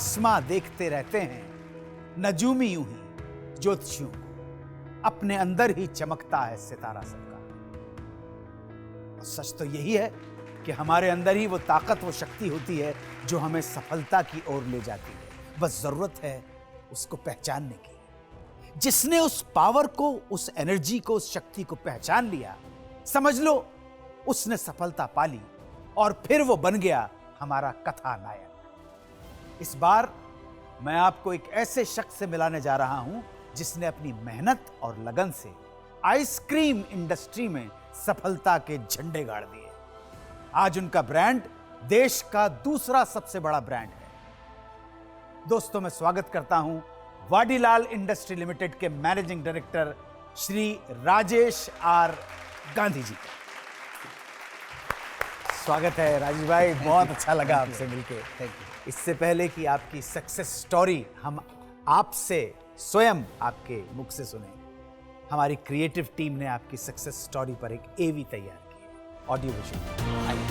आसमां देखते रहते हैं, नजूमी यूं ही ज्योतिषियों को अपने अंदर ही चमकता है सितारा सबका। और सच तो यही है कि हमारे अंदर ही वो ताकत, वो शक्ति होती है जो हमें सफलता की ओर ले जाती है। बस जरूरत है उसको पहचानने की। जिसने उस पावर को, उस एनर्जी को, उस शक्ति को पहचान लिया, समझ लो उसने सफलता पाली और फिर वो बन गया हमारा कथानायक। इस बार मैं आपको एक ऐसे शख्स से मिलाने जा रहा हूं जिसने अपनी मेहनत और लगन से आइसक्रीम इंडस्ट्री में सफलता के झंडे गाड़ दिए। आज उनका ब्रांड देश का दूसरा सबसे बड़ा ब्रांड है। दोस्तों, मैं स्वागत करता हूं वाडीलाल इंडस्ट्री लिमिटेड के managing director Shri Rajesh R Gandhi ji का। स्वागत है राजेश भाई, बहुत अच्छा लगा आपसे मिलके। Thank you. इससे पहले कि आपकी सक्सेस स्टोरी हम आपसे स्वयं आपके मुख से सुने, हमारी क्रिएटिव टीम ने आपकी सक्सेस स्टोरी पर एक एवी तैयार की है, ऑडियो विजुअल। आइए।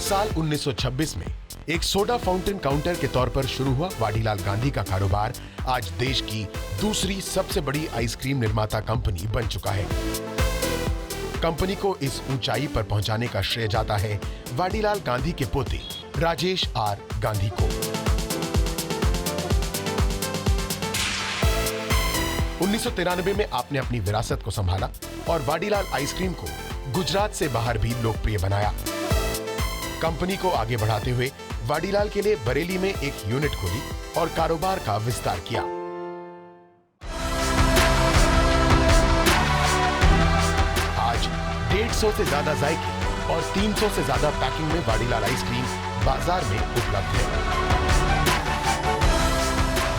साल 1926 में एक सोडा फाउंटेन काउंटर के तौर पर शुरू हुआ वाडीलाल गांधी का कारोबार आज देश की दूसरी सबसे बड़ी आइसक्रीम निर्माता कंपनी बन चुका है। कंपनी को इस ऊंचाई पर पहुंचाने का श्रेय जाता है वाडीलाल गांधी के पोते राजेश आर गांधी को। 1993 में आपने अपनी विरासत को संभाला और वाडीलाल आइसक्रीम को गुजरात से बाहर भी लोकप्रिय बनाया। कंपनी को आगे बढ़ाते हुए वाडीलाल के लिए बरेली में एक यूनिट खोली और कारोबार का विस्तार किया। आज 150 से ज्यादा जायके और 300 से ज्यादा पैकिंग में वाडीलाल आइसक्रीम बाजार में उपलब्ध है।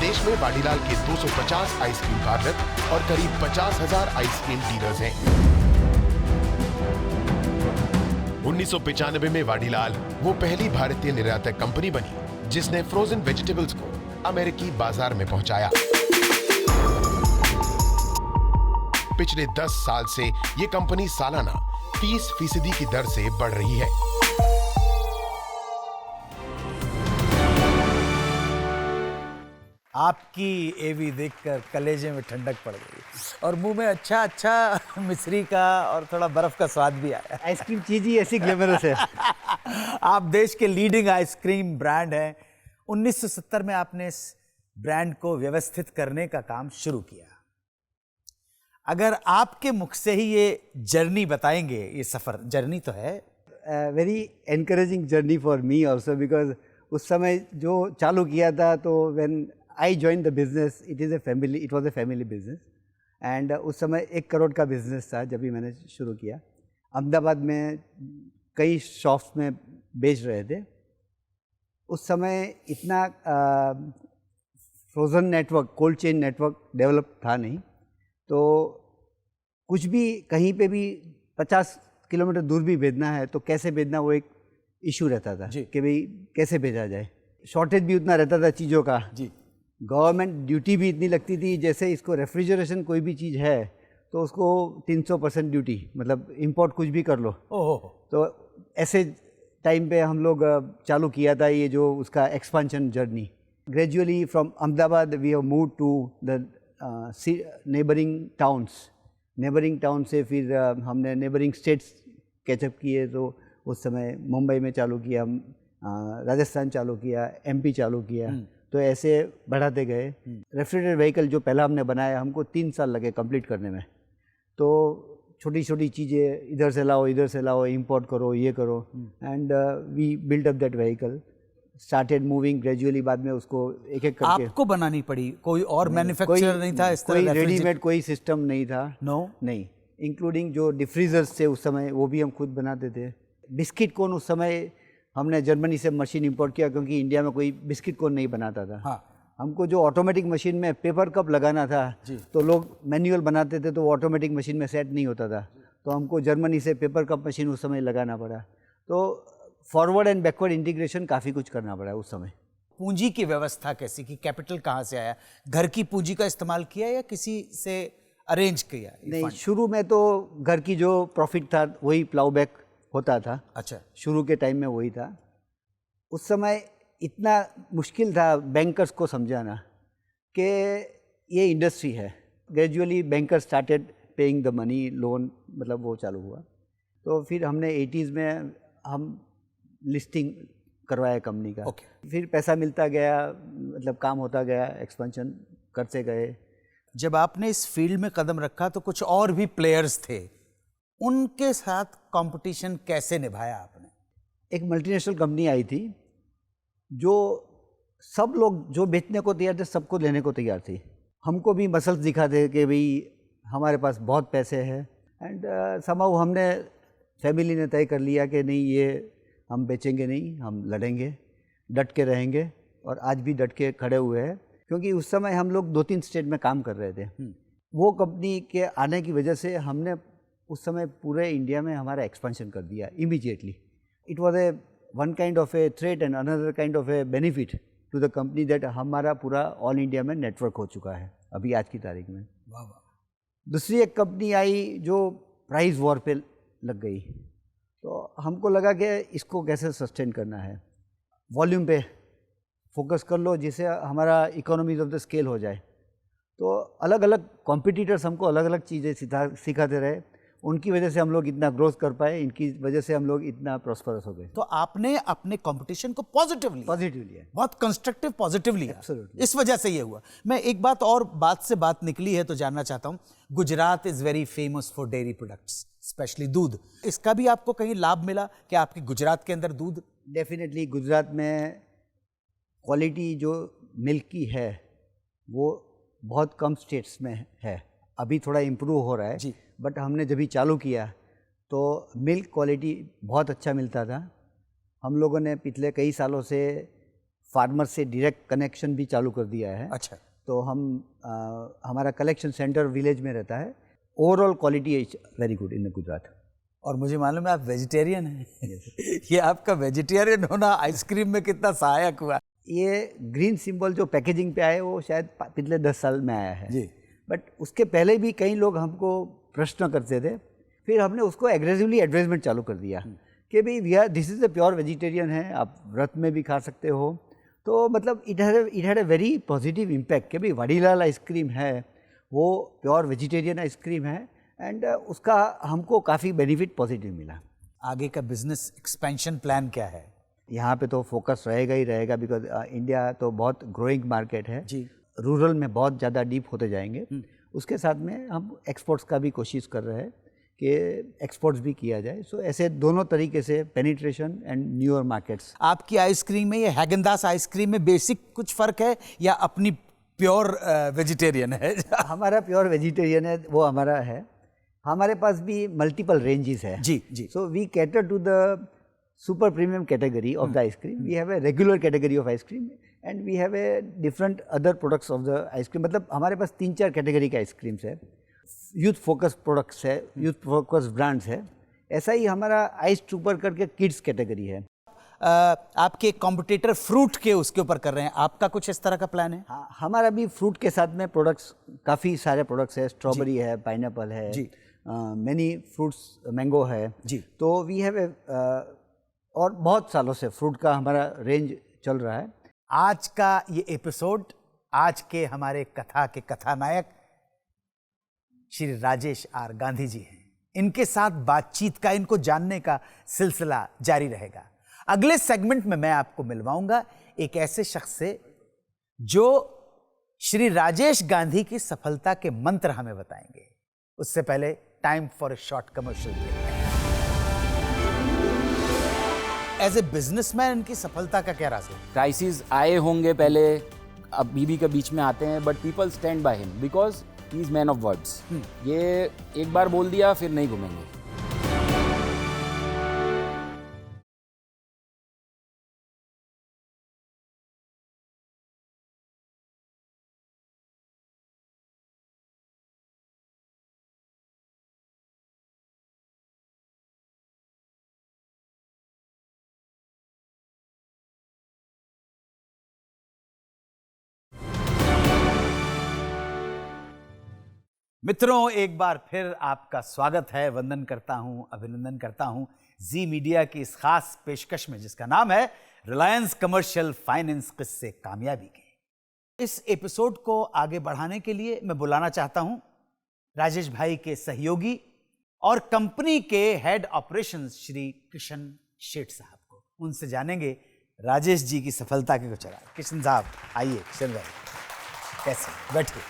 देश में वाडीलाल के 250 आइसक्रीम पार्लर और करीब 50,000 आइसक्रीम डीलर्स हैं। 1995 में वाडीलाल वो पहली भारतीय निर्यातक कंपनी बनी जिसने फ्रोजन वेजिटेबल्स को अमेरिकी बाजार में पहुंचाया। पिछले 10 साल से ये कंपनी सालाना 30% की दर से बढ़ रही है। आपकी एवी देखकर कलेजे में ठंडक पड़ गई और मुंह में अच्छा अच्छा मिश्री का और थोड़ा बर्फ का स्वाद भी आया। आइसक्रीम चीज ही ऐसी ग्लैमरस है। आप देश के लीडिंग आइसक्रीम ब्रांड हैं। 1970 में आपने इस ब्रांड को व्यवस्थित करने का काम शुरू किया। अगर आपके मुख से ही ये जर्नी बताएंगे, ये सफर जर्नी तो है। Very encouraging journey for me also, because उस समय जो चालू किया था, तो when I joined the business, it was a family business, and उस समय 1 करोड़ का बिजनेस था जब भी मैंने शुरू किया। अहमदाबाद में कई शॉप्स में बेच रहे थे। उस समय इतना frozen network, cold chain network develop था नहीं, तो कुछ भी कहीं पे भी 50 किलोमीटर दूर भी भेजना है तो कैसे भेजना, वो एक इशू रहता था कि भाई कैसे भेजा जाए। शॉर्टेज भी उतना रहता था चीज़ों का जी। गवर्नमेंट ड्यूटी भी इतनी लगती थी, जैसे इसको रेफ्रिजरेशन कोई भी चीज़ है तो उसको 300% ड्यूटी, मतलब इंपोर्ट कुछ भी कर लो। तो ऐसे टाइम पे हम लोग चालू किया था ये जो उसका expansion journey. Gradually from Ahmedabad we have move to the neighbouring town से फिर हमने नेबरिंग स्टेट्स कैचअप किए। तो उस समय मुंबई में चालू किया, राजस्थान चालू किया, MP चालू किया। तो ऐसे बढ़ाते गए। रेफ्रिजरेटर व्हीकल जो पहला हमने बनाया, हमको 3 साल लगे कंप्लीट करने में। तो छोटी छोटी चीज़ें इधर से लाओ, इंपोर्ट करो, ये करो, and we build up that vehicle, started moving gradually. बाद में उसको एक एक करके आपको बनानी पड़ी, कोई और मैन्युफैक्चरर नहीं था इस तरह? कोई रेडीमेड कोई सिस्टम नहीं था। नहीं, इंक्लूडिंग जो डिफ्रीजर्स थे उस समय वो भी हम खुद बनाते थे। बिस्किट कोन उस समय हमने जर्मनी से मशीन इंपोर्ट किया, क्योंकि इंडिया में कोई बिस्किट कोन नहीं बनाता था। हाँ। हमको जो ऑटोमेटिक मशीन में पेपर कप लगाना था, तो लोग मैनुअल बनाते थे, तो वो ऑटोमेटिक मशीन में सेट नहीं होता था, तो हमको जर्मनी से पेपर कप मशीन उस समय लगाना पड़ा। तो फॉरवर्ड एंड बैकवर्ड इंटीग्रेशन काफ़ी कुछ करना पड़ा उस समय। पूंजी की व्यवस्था कैसी की, कैपिटल कहाँ से आया? घर की पूंजी का इस्तेमाल किया या किसी से अरेंज किया? नहीं, शुरू में तो घर की जो प्रॉफिट था वही प्लाउ बैक होता था। अच्छा। शुरू के टाइम में वही था। उस समय इतना मुश्किल था बैंकर्स को समझाना कि ये इंडस्ट्री है। Gradually banker started paying the money, loan, मतलब वो चालू हुआ। तो फिर हमने 80s में हम लिस्टिंग करवाया कंपनी का। फिर पैसा मिलता गया, मतलब काम होता गया, एक्सपेंशन करते गए। जब आपने इस फील्ड में कदम रखा तो कुछ और भी प्लेयर्स थे, उनके साथ कंपटीशन कैसे निभाया आपने? एक मल्टीनेशनल कंपनी आई थी जो सब लोग जो बेचने को तैयार थे सबको लेने को तैयार थी। हमको भी मसल्स दिखाते कि भाई हमारे पास बहुत पैसे हैं। एंड समहाउ हमने, फैमिली ने तय कर लिया कि नहीं, ये हम बेचेंगे नहीं, हम लड़ेंगे, डट के रहेंगे। और आज भी डट के खड़े हुए हैं, क्योंकि उस समय हम लोग 2-3 स्टेट में काम कर रहे थे। वो कंपनी के आने की वजह से हमने उस समय पूरे इंडिया में हमारा एक्सपेंशन कर दिया immediately. It was a one kind of a threat and another kind of a benefit to the company that हमारा पूरा ऑल इंडिया में नेटवर्क हो चुका है अभी आज की तारीख में। वाह वाह। दूसरी एक कंपनी आई जो प्राइस वॉर पे लग गई। तो हमको लगा कि इसको कैसे सस्टेन करना है, वॉल्यूम पे फोकस कर लो जिससे हमारा इकोनॉमीज ऑफ द स्केल हो जाए। तो अलग अलग कॉम्पिटिटर्स हमको अलग अलग चीज़ें सिखाते रहे। उनकी वजह से हम लोग इतना ग्रोथ कर पाए, इनकी वजह से हम लोग इतना प्रॉस्परस हो गए। तो आपने अपने कंपटीशन को पॉजिटिवली बहुत कंस्ट्रक्टिव पॉजिटिव लिया। इस वजह से ये हुआ। मैं एक बात और, बात से बात निकली है तो जानना चाहता हूँ। Gujarat is very famous for dairy products, specially दूध। इसका भी आपको कहीं लाभ मिला कि आपके गुजरात के अंदर दूध? डेफिनेटली गुजरात में क्वालिटी जो मिल्क की है वो बहुत कम स्टेट्स में है। अभी थोड़ा इम्प्रूव हो रहा है जी। बट हमने जब भी चालू किया तो मिल्क क्वालिटी बहुत अच्छा मिलता था। हम लोगों ने पिछले कई सालों से फार्मर से डायरेक्ट कनेक्शन भी चालू कर दिया है। अच्छा। तो हम हमारा कलेक्शन सेंटर विलेज में रहता है। Overall quality is very good in Gujarat. और मुझे मालूम है आप वेजिटेरियन हैं। ये आपका वेजिटेरियन होना आइसक्रीम में कितना सहायक हुआ? ये ग्रीन सिंबल जो पैकेजिंग पे आया वो शायद पिछले 10 साल में आया है जी। बट उसके पहले भी कई लोग हमको प्रश्न करते थे। फिर हमने उसको एग्रेसिवली एडवर्टाइजमेंट चालू कर दिया कि भाई we are, this is a pure vegetarian है, आप व्रत में भी खा सकते हो। तो मतलब it had a very positive impact कि भाई वाडीलाल आइसक्रीम है वो प्योर वेजिटेरियन आइसक्रीम है। एंड उसका हमको काफ़ी बेनिफिट पॉजिटिव मिला। आगे का बिजनेस एक्सपेंशन प्लान क्या है? यहाँ पे तो फोकस रहेगा ही रहेगा, बिकॉज इंडिया तो बहुत ग्रोइंग मार्केट है जी। रूरल में बहुत ज़्यादा डीप होते जाएंगे। उसके साथ में हम एक्सपोर्ट्स का भी कोशिश कर रहे हैं कि एक्सपोर्ट्स भी किया जाए। सो ऐसे दोनों तरीके से पेनिट्रेशन एंड न्यूअर मार्केट्स। आपकी आइसक्रीम में, ये हैगेनदास आइसक्रीम में बेसिक कुछ फ़र्क है या अपनी प्योर वेजिटेरियन है? हमारा प्योर वेजिटेरियन है, वो हमारा है। हमारे पास भी मल्टीपल रेंजेस है। जी जी। So we cater to the super premium category of the ice cream. We have a regular category of ice cream and we have a different other products of the ice cream. मतलब हमारे पास 3-4 category के ice creams है। Youth focus products है, youth focus brands है। ऐसा ही हमारा ice trooper करके kids category है। आपके कॉम्पिटिटर फ्रूट के उसके ऊपर कर रहे हैं, आपका कुछ इस तरह का प्लान है? हाँ, हमारा भी फ्रूट के साथ में प्रोडक्ट्स, काफ़ी सारे प्रोडक्ट्स है। स्ट्रॉबेरी है, पाइनएप्पल है, मैनी फ्रूट्स, मैंगो है जी। तो वी हैव ए, और बहुत सालों से फ्रूट का हमारा रेंज चल रहा है। आज का ये एपिसोड, आज के हमारे कथा के कथानायक श्री राजेश आर गांधी जी हैं। इनके साथ बातचीत का, इनको जानने का सिलसिला जारी रहेगा। अगले सेगमेंट में मैं आपको मिलवाऊंगा एक ऐसे शख्स से जो श्री राजेश गांधी की सफलता के मंत्र हमें बताएंगे। उससे पहले time for a short commercial break. As a businessman इनकी सफलता का क्या राज है? क्राइसिस आए होंगे पहले, अभी भी के बीच में आते हैं, but people stand by him because he is man of words. ये एक बार बोल दिया फिर नहीं घूमेंगे। मित्रों, एक बार फिर आपका स्वागत है। वंदन करता हूं, अभिनंदन करता हूं जी मीडिया की इस खास पेशकश में जिसका नाम है रिलायंस कमर्शियल फाइनेंस किस्से कामयाबी के। इस एपिसोड को आगे बढ़ाने के लिए मैं बुलाना चाहता हूं राजेश भाई के सहयोगी और कंपनी के हेड ऑपरेशंस श्री किशन शेठ साहब को। उनसे जानेंगे राजेश जी की सफलता के कुछ राज। किशन साहब आइए। किशन भाई कैसे, बैठिए।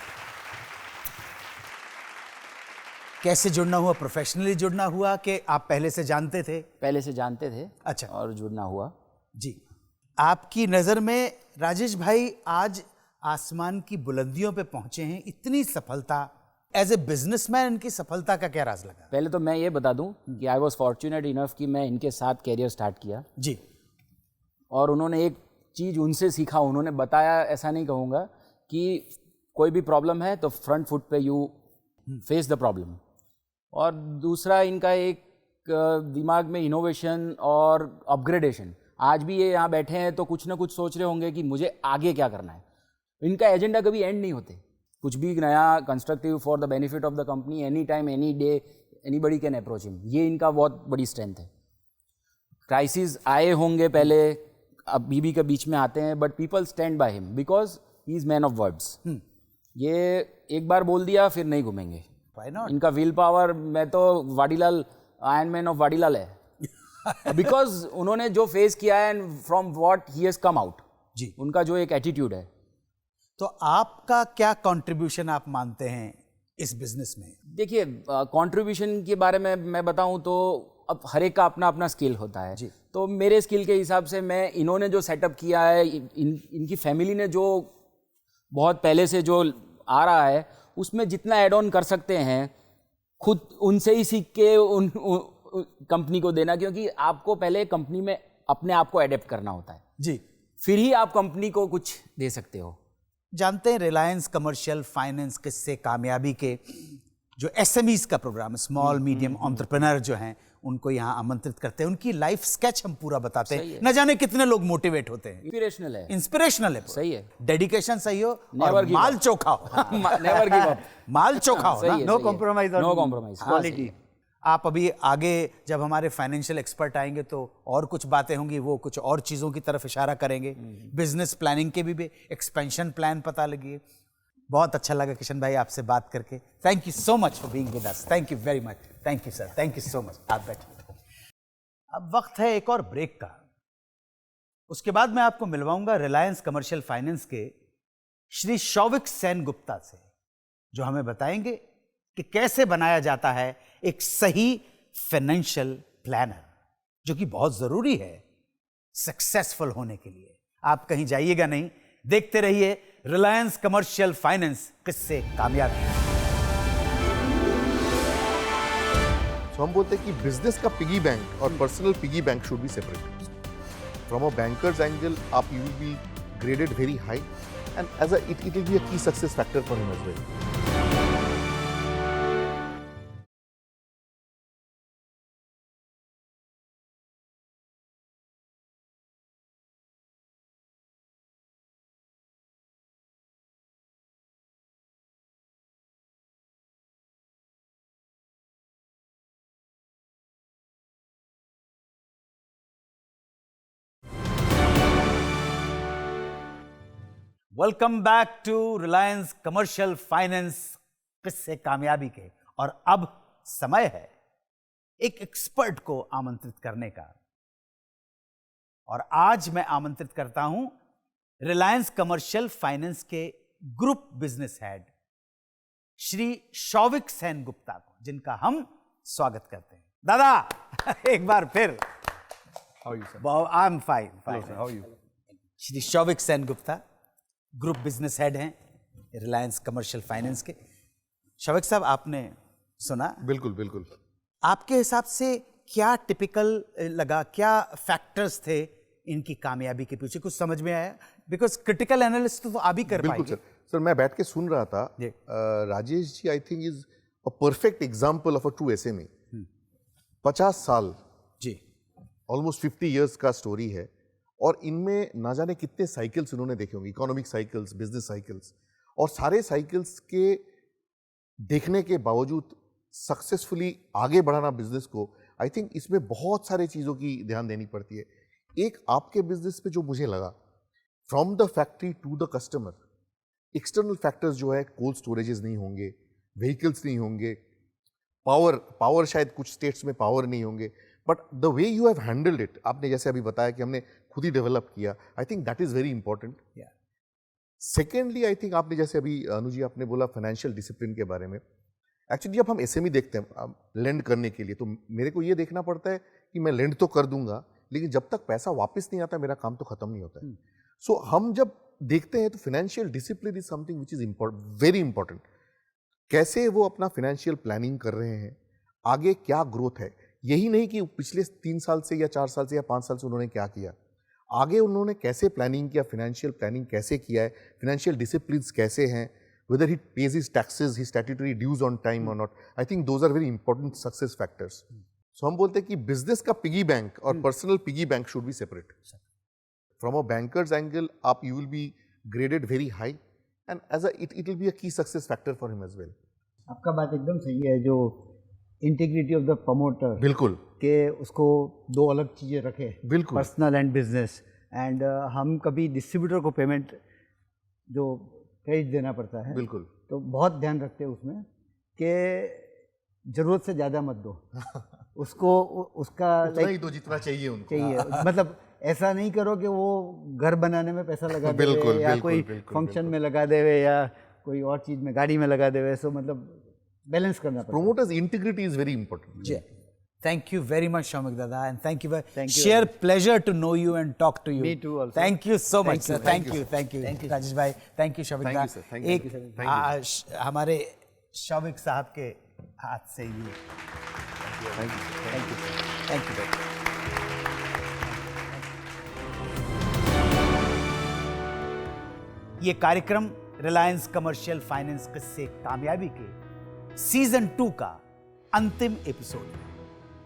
कैसे जुड़ना हुआ? प्रोफेशनली जुड़ना हुआ कि आप पहले से जानते थे? पहले से जानते थे। अच्छा। और जुड़ना हुआ जी। आपकी नज़र में राजेश भाई आज आसमान की बुलंदियों पे पहुंचे हैं, इतनी सफलता, एज ए बिजनेसमैन इनकी सफलता का क्या राज लगा? पहले तो मैं ये बता दूं कि आई वॉज फॉर्चुनेट इनफ कि मैं इनके साथ कैरियर स्टार्ट किया जी। और उन्होंने एक चीज़ उनसे सीखा, उन्होंने बताया, ऐसा नहीं कहूँगा कि कोई भी प्रॉब्लम है तो फ्रंट फुट पे यू फेस द प्रॉब्लम। और दूसरा इनका एक दिमाग में इनोवेशन और अपग्रेडेशन। आज भी ये यहाँ बैठे हैं तो कुछ ना कुछ सोच रहे होंगे कि मुझे आगे क्या करना है। इनका एजेंडा कभी एंड नहीं होते। कुछ भी नया constructive for the benefit of the company, any time any day anybody can approach him. ये इनका बहुत बड़ी स्ट्रेंथ है। क्राइसिस आए होंगे पहले, अब बीबी के बीच में आते हैं, but people stand by him because he is man of words. ये एक बार बोल दिया फिर नहीं घूमेंगे। Why not? इनका विल पावर, मैं तो Vadilal, iron man of Vadilal है। बिकॉज उन्होंने जो फेस किया है and from what he has come out जी। उनका जो एक एटीट्यूड है। तो आपका क्या कंट्रीब्यूशन आप मानते हैं इस बिजनेस में? देखिए, कंट्रीब्यूशन के बारे में मैं बताऊं तो अब हर एक का अपना अपना स्किल होता है जी। तो मेरे स्किल के हिसाब से मैं, इन्होंने जो सेटअप किया है, इनकी फैमिली ने जो बहुत पहले से जो आ रहा है, उसमें जितना ऐड ऑन कर सकते हैं खुद उनसे ही सीख के उन कंपनी को देना, क्योंकि आपको पहले कंपनी में अपने आप को एडेप्ट करना होता है जी, फिर ही आप कंपनी को कुछ दे सकते हो। जानते हैं रिलायंस कमर्शियल फाइनेंस किस्से कामयाबी के जो एसएमईज का प्रोग्राम, स्मॉल मीडियम एंटरप्रेन्योर जो हैं, उनको यहाँ आमंत्रित करते हैं। उनकी लाइफ स्केच हम पूरा बताते हैं, न जाने कितने लोग मोटिवेट होते हैं। इंस्पिरेशनल है। सही है। डेडिकेशन सही हो और माल चोखा हो। Never give up. माल चोखा हो ना, no compromise, no compromise, quality. आप अभी आगे जब हमारे फाइनेंशियल एक्सपर्ट आएंगे तो और कुछ बातें होंगी, वो कुछ और चीज़ों की तरफ इशारा करेंगे। बिजनेस प्लानिंग के भी एक्सपेंशन प्लान पता लगी। बहुत अच्छा लगा किशन भाई आपसे बात करके। Thank you so much for being with us. Thank you very much. Thank you sir, thank you so much. आप बैठिए। अब वक्त है एक और ब्रेक का। उसके बाद मैं आपको मिलवाऊंगा रिलायंस कमर्शियल फाइनेंस के श्री शौविक सेन गुप्ता से, जो हमें बताएंगे कि कैसे बनाया जाता है एक सही फाइनेंशियल प्लानर, जो कि बहुत जरूरी है सक्सेसफुल होने के लिए। आप कहीं जाइएगा नहीं, देखते रहिए रिलायंस कमर्शियल फाइनेंस किस्से कामयाबी। तो हम बोलते हैं कि बिजनेस का पिगी बैंक और personal piggy bank should be separate. From a banker's angle, आप you will be graded very high and as a it will be a key success factor for him as well. Welcome back to Reliance commercial finance किस्से कामयाबी के। और अब समय है एक expert को आमंत्रित करने का। और आज मैं आमंत्रित करता हूं रिलायंस कमर्शियल फाइनेंस के group business head Shri Shouvik Sen Gupta को, जिनका हम स्वागत करते हैं। दादा एक बार फिर। How you sir? I am fine fine. How you? Shri Shouvik Sen Gupta group business head हैं रिलायंस कमर्शियल फाइनेंस के। शौविक साहब, आपने सुना? बिल्कुल बिल्कुल। आपके हिसाब से क्या टिपिकल लगा, क्या फैक्टर्स थे इनकी कामयाबी के पीछे? कुछ समझ में आया? बिकॉज क्रिटिकल एनालिसिस तो आप ही कर बिल्कुल पाएंगे। सर, मैं बैठ के सुन रहा था। Rajesh ji I think is a perfect example of a true SME. 50 साल जी, ऑलमोस्ट 50 इयर्स का स्टोरी है और इनमें ना जाने कितने साइकिल्स उन्होंने देखे होंगे, इकोनॉमिक साइकिल्स, बिजनेस साइकिल्स, और सारे साइकिल्स के देखने के बावजूद सक्सेसफुली आगे बढ़ाना बिजनेस को, आई थिंक इसमें बहुत सारे चीज़ों की ध्यान देनी पड़ती है। एक आपके बिजनेस पे जो मुझे लगा, from the factory to the customer, external factors जो है, कोल्ड स्टोरेजेस नहीं होंगे, व्हीकल्स नहीं होंगे, पावर शायद कुछ स्टेट्स में पावर नहीं होंगे, but the way you have handled it, आपने जैसे अभी बताया कि हमने खुद ही डेवलप किया, I think that is very important. Secondly, I think आपने जैसे अभी अनुजी आपने बोला फाइनेंशियल डिसिप्लिन के बारे में। एक्चुअली जब हम एसएमई देखते हैं लेंड करने के लिए, तो मेरे को ये देखना पड़ता है कि मैं लेंड तो कर दूंगा, लेकिन जब तक पैसा वापस नहीं आता मेरा काम तो खत्म नहीं होता है। सो हम जब देखते हैं तो financial discipline is something which is very important. कैसे वो अपना फाइनेंशियल प्लानिंग कर रहे हैं, आगे क्या ग्रोथ है, यही नहीं कि पिछले 3 साल से या 4 साल से या 5 साल से उन्होंने क्या किया, आगे उन्होंने कैसे प्लानिंग किया, फाइनेंशियल प्लानिंग कैसे किया है, फाइनेंशियल डिसिप्लिन कैसे हैं, whether he pays his taxes, his statutory dues on time or not. I think those are very important success factors. So हम बोलते हैं कि बिजनेस का पिगी बैंक और personal piggy bank should be separate. From a banker's angle आप you will be graded very high and as a it will be a key success factor for him as well. आपका बात एकदम सही है, जो integrity of the promoter, बिल्कुल, के उसको 2 अलग चीज़ें रखे, बिल्कुल, पर्सनल एंड बिजनेस। एंड हम कभी डिस्ट्रीब्यूटर को पेमेंट जो क्रेडिट देना पड़ता है, बिल्कुल, तो बहुत ध्यान रखते हैं उसमें कि ज़रूरत से ज़्यादा मत दो उसको, उसका उतना ही दो जितना चाहिए उनको। चाहिए मतलब ऐसा नहीं करो कि वो घर बनाने में पैसा लगा देवे या कोई फंक्शन में लगा देवे या कोई और चीज़ में, गाड़ी में लगा देवे। सो मतलब बैलेंस करना पड़ता है। Promoters integrity is very important. Thank you very much, Shamik Dada, and thank you. Sheer pleasure to know you and talk to you. Me too also. Thank you so much, sir. Thank Thank you, Rajesh bhai. Thank you, Shamik Thank you, Dada. sir. Thank you, sir. Thank you. हमारे शौविक साहब के हाथ से ये thank you. Thank you. ये कार्यक्रम Reliance commercial finance किस्से कामयाबी के सीजन 2 का अंतिम एपिसोड है।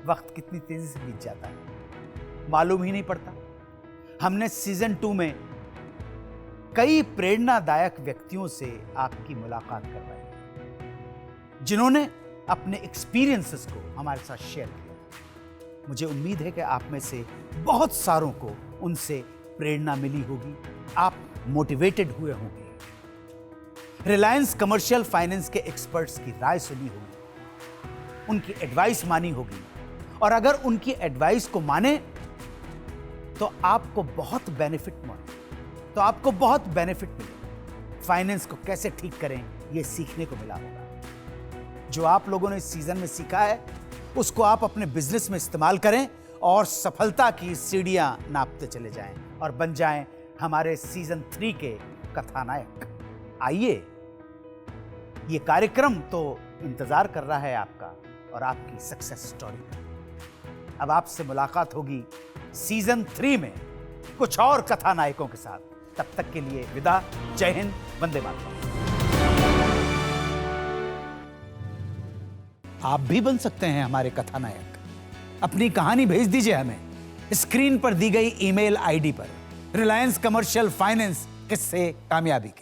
वक्त कितनी तेजी से बीत जाता है मालूम ही नहीं पड़ता। हमने सीजन 2 में कई प्रेरणादायक व्यक्तियों से आपकी मुलाकात करवाई, जिन्होंने अपने एक्सपीरियंसेस को हमारे साथ शेयर किया। मुझे उम्मीद है कि आप में से बहुत सारों को उनसे प्रेरणा मिली होगी, आप मोटिवेटेड हुए होंगे, रिलायंस कमर्शियल फाइनेंस के एक्सपर्ट्स की राय सुनी होगी, उनकी एडवाइस मानी होगी, और अगर उनकी एडवाइस को माने तो आपको बहुत बेनिफिट मिले। फाइनेंस को कैसे ठीक करें यह सीखने को मिला होगा। जो आप लोगों ने इस सीजन में सीखा है उसको आप अपने बिजनेस में इस्तेमाल करें और सफलता की सीढ़ियां नापते चले जाएं और बन जाएं हमारे सीजन 3 के कथानायक। आइए, ये कार्यक्रम तो इंतजार कर रहा है आपका और आपकी सक्सेस स्टोरी का। अब आपसे मुलाकात होगी सीजन 3 में कुछ और कथानायकों के साथ। तब तक के लिए विदा। जय हिंद, वंदे मातरम। आप भी बन सकते हैं हमारे कथानायक। अपनी कहानी भेज दीजिए हमें स्क्रीन पर दी गई ईमेल आईडी पर, रिलायंस कमर्शियल फाइनेंस किस्से कामयाबी के।